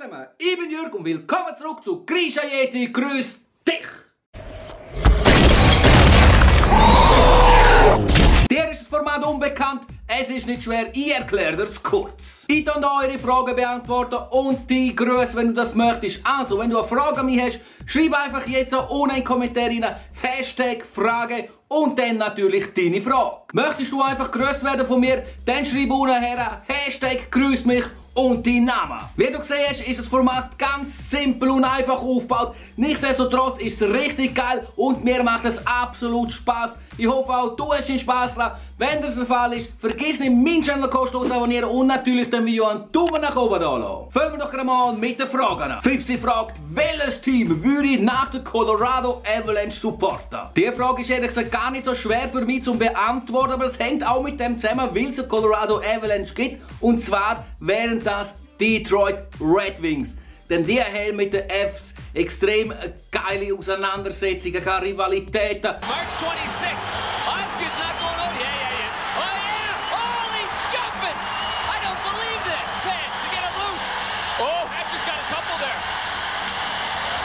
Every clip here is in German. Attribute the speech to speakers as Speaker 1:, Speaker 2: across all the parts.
Speaker 1: zusammen, ich bin Jürg und willkommen zurück zu Grisha Yeti, grüß dich! Dir ist das Format unbekannt, es ist nicht schwer, ich erkläre dir es kurz. Ich kann eure Fragen beantworten und die grüße, wenn du das möchtest. Also, wenn du eine Frage an mich hast, schreib einfach jetzt unten in den Kommentar rein, Hashtag Frage und dann natürlich deine Frage. Möchtest du einfach grüßt werden von mir, dann schreib unten her, Hashtag grüß mich und dein Name. Wie du gesehen hast, ist das Format ganz simpel und einfach aufgebaut. Nichtsdestotrotz ist es richtig geil und mir macht es absolut Spaß. Ich hoffe auch, du hast den Spaß dran. Wenn das der Fall ist, vergiss nicht, meinen Channel kostenlos abonnieren und natürlich dem Video einen Daumen nach oben da lassen. Fangen wir doch mal mit den Fragen an. Fipsi fragt, welches Team würde ich nach der Colorado Avalanche supporten? Die Frage ist ehrlich gesagt gar nicht so schwer für mich zu beantworten, aber es hängt auch mit dem zusammen, weil es eine Colorado Avalanche gibt. Und zwar wären das Detroit Red Wings. Denn die haben mit den Fs extrem geile Auseinandersetzungen, keine Rivalitäten.
Speaker 2: March 26th. Osgood's not going over. Yeah, yeah, he is. Oh, yeah! Holy jumping! I don't believe this. Fans to get him loose. Oh, Patrick's got a couple there.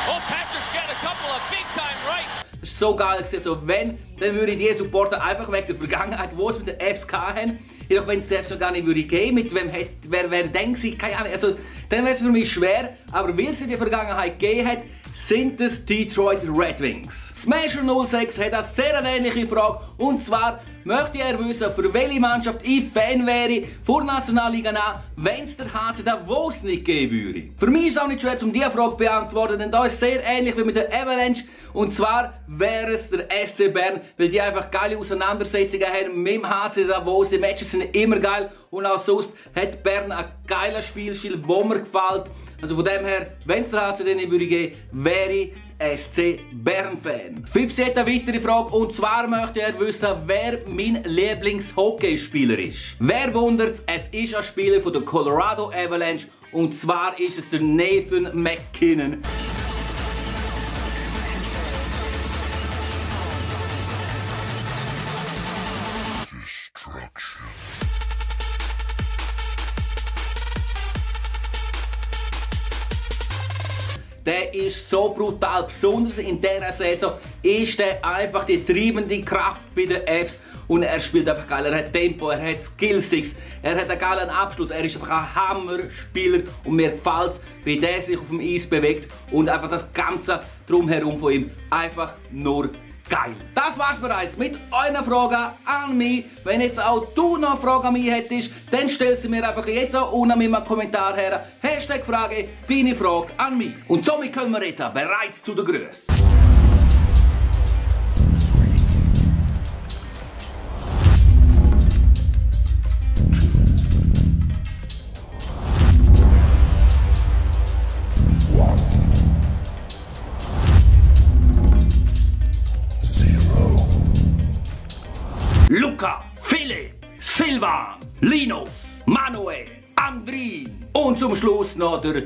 Speaker 2: Oh, Patrick's got a couple of big-time rights.
Speaker 1: Das ist so geil. Also wenn, dann würde ich die supporten, einfach wegen der Vergangenheit, wo es mit den Fs hatten. Jedoch wenn es selbst noch gar nicht würde gehen, mit wem wer denkt sich, keine Ahnung, also dann wäre es für mich schwer, aber weil es in der Vergangenheit gegeben hat, sind es Detroit Red Wings. Smasher06 hat eine sehr ähnliche Frage und zwar möchte er wissen, für welche Mannschaft ich Fan wäre vor der Nationalliga an, wenn es der HC Davos nicht geben würde. Für mich ist es auch nicht schwer, um diese Frage zu beantworten, denn da ist es sehr ähnlich wie mit der Avalanche und zwar wäre es der SC Bern, weil die einfach geile Auseinandersetzungen haben mit dem HC Davos. Die Matches sind immer geil und auch sonst hat Bern einen geilen Spielstil, der mir gefällt. Also von dem her, wenn es der HC nicht würde geben, wäre ich SC Bern-Fan. Fipsi hat eine weitere Frage und zwar möchte er wissen, wer mein Lieblings-Hockeyspieler ist. Wer wundert's, es ist ein Spieler von der Colorado Avalanche und zwar ist es der Nathan MacKinnon. Der ist so brutal, besonders in dieser Saison ist er einfach die treibende Kraft bei den Fs und er spielt einfach geil, er hat Tempo, er hat Skillsticks, er hat einen geilen Abschluss, er ist einfach ein Hammerspieler und mir gefällt es, wie der sich auf dem Eis bewegt und einfach das Ganze drumherum von ihm einfach nur geil. Das war's bereits mit euren Fragen an mich. Wenn jetzt auch du noch Fragen an mich hättest, dann stell sie mir einfach jetzt auch unten in einem Kommentar her. Hashtag Frage, deine Frage an mich. Und somit kommen wir jetzt bereits zu den Grüßen. Luca, Philipp, Silvan, Linus, Manuel, Andrin und zum Schluss noch der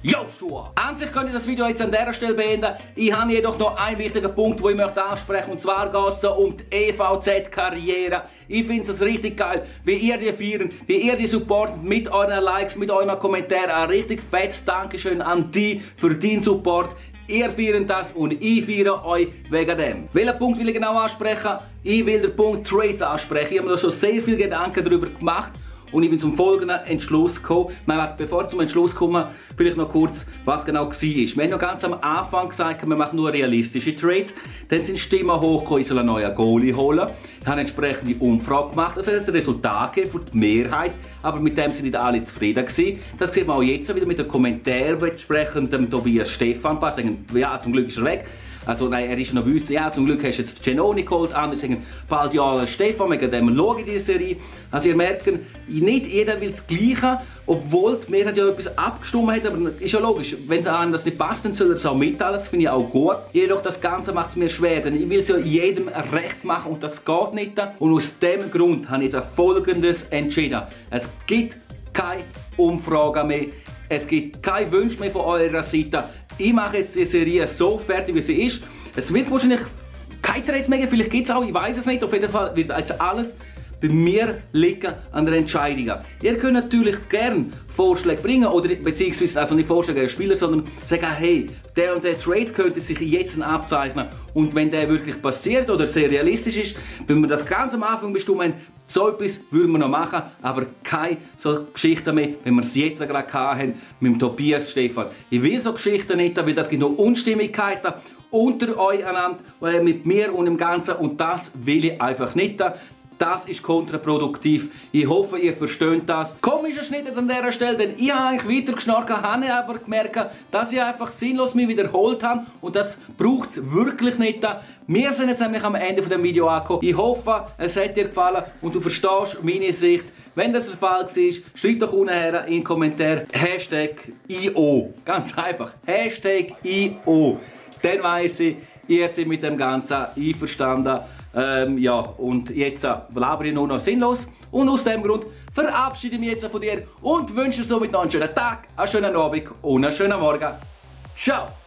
Speaker 1: Joshua. An sich könnte ich das Video jetzt an dieser Stelle beenden. Ich habe jedoch noch einen wichtigen Punkt, den ich möchte ansprechen und zwar geht es um die EVZ-Karriere. Ich finde es richtig geil, wie ihr die feiern, wie ihr die supportet mit euren Likes, mit euren Kommentaren. Ein richtig fettes Dankeschön an dich für deinen Support. Ihr feiert das und ich feiere euch wegen dem. Welchen Punkt will ich genau ansprechen? Ich will den Punkt Trades ansprechen. Ich habe mir da schon sehr viele Gedanken darüber gemacht und ich bin zum folgenden Entschluss gekommen. Bevor ich zum Entschluss komme, vielleicht noch kurz, was genau war. Wir haben noch ganz am Anfang gesagt, wir machen nur realistische Trades. Dann sind Stimmen hochgekommen, ich soll einen neuen Goalie holen. Ich habe eine entsprechende Umfrage gemacht. Das hat ein Resultat gegeben für die Mehrheit, aber mit dem sind nicht alle zufrieden gewesen. Das sieht man auch jetzt wieder mit den Kommentaren entsprechend dem Tobias Stefan. Sagen, ja, zum Glück ist er weg. Also nein, er ist noch wissen, ja, zum Glück hast du jetzt Genoni geholt, andere sagen, bald ja Stefan, wegen dem schaue ich diese Serie. Also ihr merkt, nicht jeder will das Gleiche, obwohl die Mehrheit ja etwas abgestimmt hat, aber ist ja logisch, wenn einem das nicht passt, dann soll er es auch mitteilen, das finde ich auch gut. Jedoch das Ganze macht es mir schwer, denn ich will es ja jedem recht machen und das geht nicht. Und aus dem Grund habe ich jetzt Folgendes entschieden. Es gibt keine Umfragen mehr, es gibt keine Wünsche mehr von eurer Seite. Ich mache jetzt die Serie so fertig, wie sie ist. Es wird wahrscheinlich keine Trades mehr geben, vielleicht gibt es auch, ich weiß es nicht. Auf jeden Fall wird jetzt alles bei mir liegen an der Entscheidung. Ihr könnt natürlich gerne Vorschläge bringen, oder beziehungsweise also nicht Vorschläge der Spieler, sondern sagen, hey, der und der Trade könnte sich jetzt abzeichnen, und wenn der wirklich passiert oder sehr realistisch ist, wenn wir das ganz am Anfang bestimmen, so etwas würden wir noch machen, aber keine so Geschichten mehr, wenn wir es jetzt gerade hatten mit dem Tobias Stephan. Ich will so Geschichten nicht, weil das gibt noch Unstimmigkeiten unter euch einander, mit mir und dem Ganzen, und das will ich einfach nicht. Das ist kontraproduktiv. Ich hoffe, ihr versteht das. Komischer Schnitt jetzt an dieser Stelle, denn ich habe eigentlich weiter geschnarrt, habe aber gemerkt, dass ich einfach sinnlos mich wiederholt habe, und das braucht es wirklich nicht. Wir sind jetzt nämlich am Ende von dem Video angekommen. Ich hoffe, es hat dir gefallen und du verstehst meine Sicht. Wenn das der Fall war, schreib doch unten her in den Kommentaren #IO. Ganz einfach. #IO. Dann weiss ich, ihr seid mit dem Ganzen einverstanden. Ja, und jetzt labere ich nur noch sinnlos. Und aus dem Grund verabschiede ich mich jetzt von dir und wünsche dir somit noch einen schönen Tag, einen schönen Abend und einen schönen Morgen. Ciao!